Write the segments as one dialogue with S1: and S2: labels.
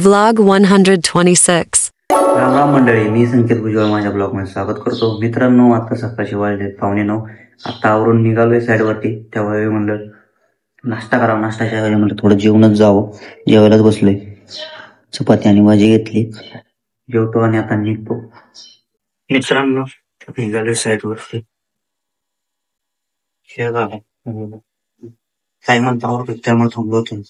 S1: Vlog 126.
S2: Ram Ram मंडळी, मी संकेत भुजबळ माझ्या blog मध्ये स्वागत करतो. मित्रांनो, आता सकाळची वाजले 8:45. आता आवरून निघालोय साईडवरती. त्यावेळी म्हणलं नाश्ता करावा. नाश्त्याच्या वेळी म्हणलं थोडं जेवणच जावं. जेवायलाच बसलोय. चपाती आणि भाजी घेतली, जेवतो आणि आता निघतो. मित्रांनो, निघालोय साईडवरती. काय म्हणतो त्यामुळे थांबलो होतो.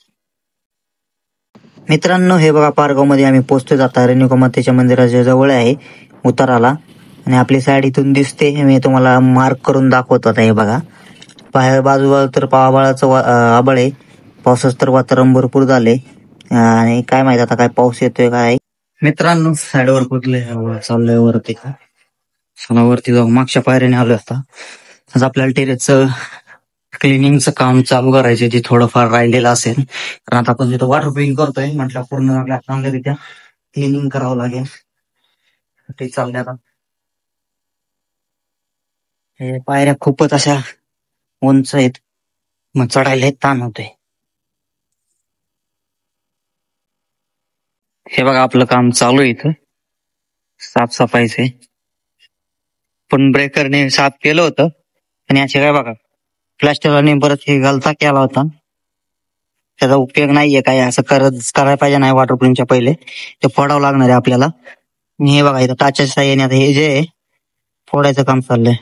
S2: मित्रांनो, हे बघा पारगाव मध्ये आम्ही पोहोचतोय. आता रेणुका मातेच्या मंदिराच्या जवळ आहे उताराला, आणि आपली साईड इथून दिसते. मी तुम्हाला मार्क करून दाखवतो. आता हे बघा, बाहेर बाजूला तर आभाळाचं आभाळ आहे. पावसाचं तर वातावरण भरपूर झाले, आणि काय माहित आता काय पाऊस येतोय काय. मित्रांनो, साईडवर पोहोचले, चाललोय वरती. चला वरती जाऊ. मागच्या पायऱ्याने आलोय. आता आपल्याला टेरेसचं क्लिनिंगचं काम चालू करायचे, जे थोडंफार राहिलेलं असेल. कारण आता आपण तिथं वॉटर प्रूफिंग करतोय म्हटलं पूर्ण आपल्या चांगल्यारित्या क्लिनिंग करावं लागेल. ते चालले आता. हे पायऱ्या खूपच अशा उंच आहेत, मग चढायला ताण होतोय. हे बघा, आपलं काम चालू आहे इथं साफसफाईचे. पण ब्रेकरने साफ केलं होतं, आणि असे काय बघा प्लास्टरने परत हे गलता केला होता. त्याचा उपयोग नाहीये काय, असं करायला पाहिजे नाही. वॉटर प्रूफिंगच्या पहिले ते फोडावं लागणार आहे आपल्याला. आणि हे बघा, इथं टाच्या साह्याने आता हे जे फोडायचं काम चाललंय.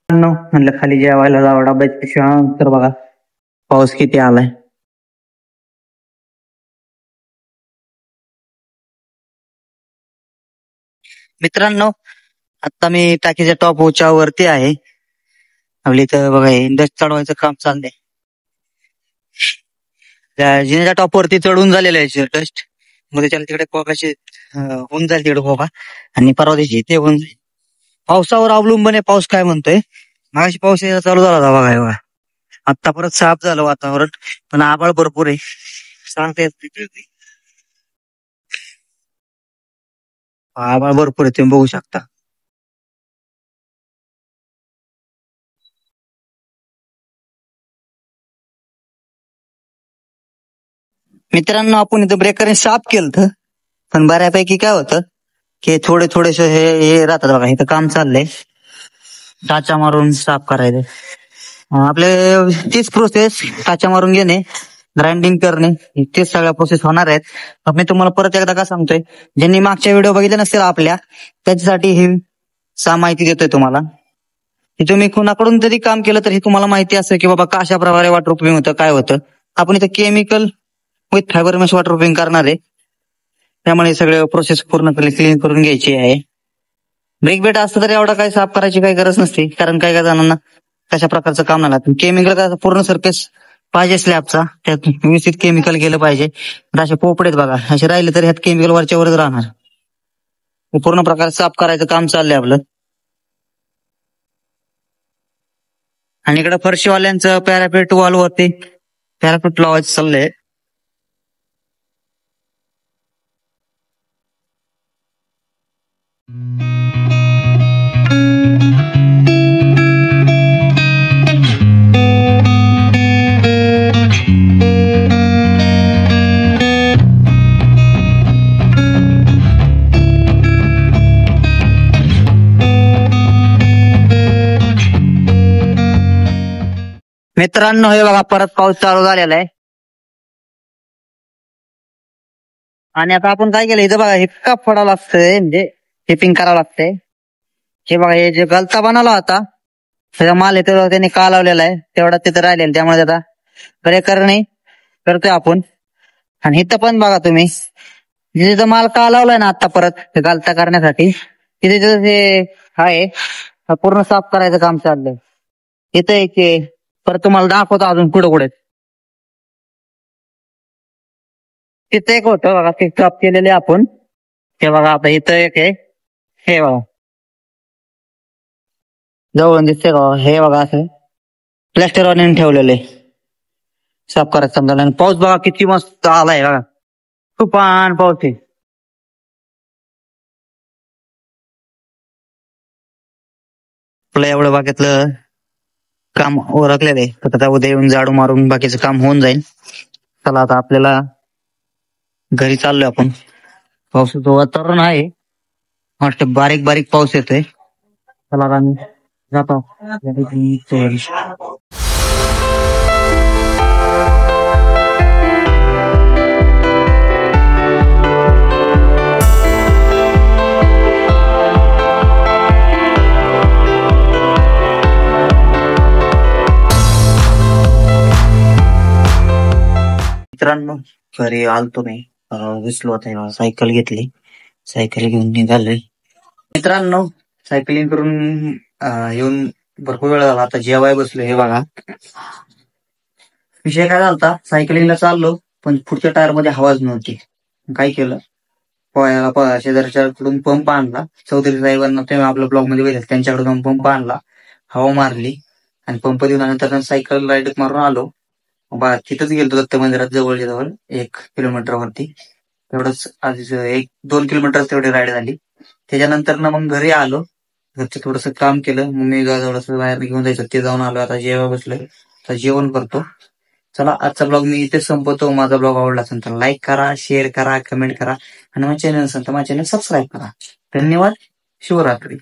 S2: म्हणलं खाली जेवायला जावं डब्याच्या, तर बघा पाऊस किती आलाय. मित्रांनो, आता मी टाकीच्या टॉप वरती आहे. आपल्या इथं बघा डस्ट चढवायचं काम चाललंय. जिन्याच्या टॉप वरती चढून झालेलं आहे डस्ट. मग त्याच्याला तिकडे कोकाशी होऊन जाईल तिकडे कोका, आणि परवा दिवशी ते होऊन जाईल. पावसावर अवलंबून आहे, पाऊस काय म्हणतोय. मागाशी पाऊस यायला चालू झाला होता बघा. आता परत साफ झालं वातावरण, पण आभाळ भरपूर आहे, सांगता येत नाही. आभाळ भरपूर आहे, तुम्ही बघू शकता. मित्रांनो, आपण इथं ब्रेकरने साफ केलं, पण बऱ्यापैकी काय होतं की थोडे थोडेसे हे राहतात बघा. इथं काम चाललंय, टाचा मारून साफ करायचं. आपले तीच प्रोसेस, टाचा मारून घेणे, ग्राइंडिंग करणे, तेच सगळ्या प्रोसेस होणार आहेत. मी तुम्हाला परत एकदा का सांगतोय, ज्यांनी मागच्या व्हिडिओ बघितले नसतील आपल्या, त्याच्यासाठी ही माहिती देतोय तुम्हाला. तुम्ही कोणाकडून तरी काम केलं तर हे तुम्हाला माहिती असेल की बाबा कशा प्रकारे वॉटर प्रूफिंग होतं, काय होतं. आपण इथं chemical with fibre mesh water proofing करणार आहे, त्यामुळे सगळे प्रोसेस पूर्णपणे क्लीन करून घ्यायची आहे. ब्रेक बेट असतं तर एवढा काही साफ करायची काही गरज नसते, कारण काही काही जणांना कशा प्रकारचं काम नाही. केमिकल काय पूर्ण सरफेस पाहिजे स्लॅबचा, त्यात व्यवस्थित केमिकल गेलं पाहिजे. असे पोपडेत बघा, असे राहिले तर ह्यात केमिकल वरच्या वरच राहणार. पूर्ण प्रकारे साफ करायचं काम चाललंय आपलं. आणि इकडे फरशीवाल्यांचं पॅरापेट वॉल वरती पॅरापेट लावायचं चाललंय. मित्रांनो, हे बघा परत पाऊस चालू झालेला आहे, आणि आता आपण काय केलं इथं बघा, हे का फोडावं लागतंय, म्हणजे टिपिंग करावं लागतंय. हे बघा, हे जे गलता बनवला होता त्याचा माल आहे तेवढा त्यांनी कालवलेला आहे, तेवढा तिथं राहिलेला, त्यामुळे आता ब्रेकरने करतोय आपण. आणि इथं पण बघा तुम्ही, जिथं माल कालवलाय ना आता परत गलता करण्यासाठी, तिथे जे आहे पूर्ण साफ करायचं काम चाललंय. इथं एक परत तुम्हाला दाखवतो अजून कुठं कुठे. तिथं एक होतं बघा, ते साफ केलेले आपण. हे बघा, आता इथं एक आहे, हे बघा जवळून दिसते का, हे बघा असं प्लॅस्टर आणून ठेवलेले साफ करायचं समजा. आणि पाऊस बघा किती मस्त आलाय बघा, तुफान पाऊस आहे. आपलं एवढं बघितलं काम ओरखलेलं आहे, तर आता उद्या येऊन झाडू मारून बाकीचं काम होऊन जाईल. चला आता आपल्याला घरी चाललोय आपण. पावसाचं वातावरण आहे, वाटतं बारीक बारीक पाऊस येतोय. चला आता आम्ही जातो. मित्रांनो, घरी आलतो मी, विसलो होता, सायकल घेतली, सायकल घेऊन निघालोय. मित्रांनो, सायकलिंग करून येऊन भरपूर वेळ झाला. आता जेवाय बसलो. हे बघा, विषय काय झालता, सायकलिंगला चाललो पण पुढच्या टायर मध्ये हवाच नव्हती. काय केलं, शेजारच्याकडून पंप आणला. चौधरी साहेबांना ते आपल्या ब्लॉग मध्ये बघितलं, त्यांच्याकडून पंप आणला, हवा मारली आणि पंप देऊन नंतर सायकल राईड मारून आलो. तिथंच गेलो दत्त मंदिरात, जवळच्या जवळ 1 किलोमीटर वरती. तेवढंच आज 1-2 किलोमीटर तेवढी राईड झाली. त्याच्यानंतर ना मग घरी आलो, घरचं थोडस काम केलं. मम्मी थोडस बाहेर घेऊन जायचं, ते जाऊन आलो. आता जेव्हा बसलोय, आता जेवण करतो. चला, आजचा ब्लॉग मी इथेच संपवतो. माझा ब्लॉग आवडला असेल तर लाईक करा, शेअर करा, कमेंट करा आणि माझ्या चॅनल असेल तर माझ्या चॅनल सबस्क्राईब करा. धन्यवाद. शुभरात्री.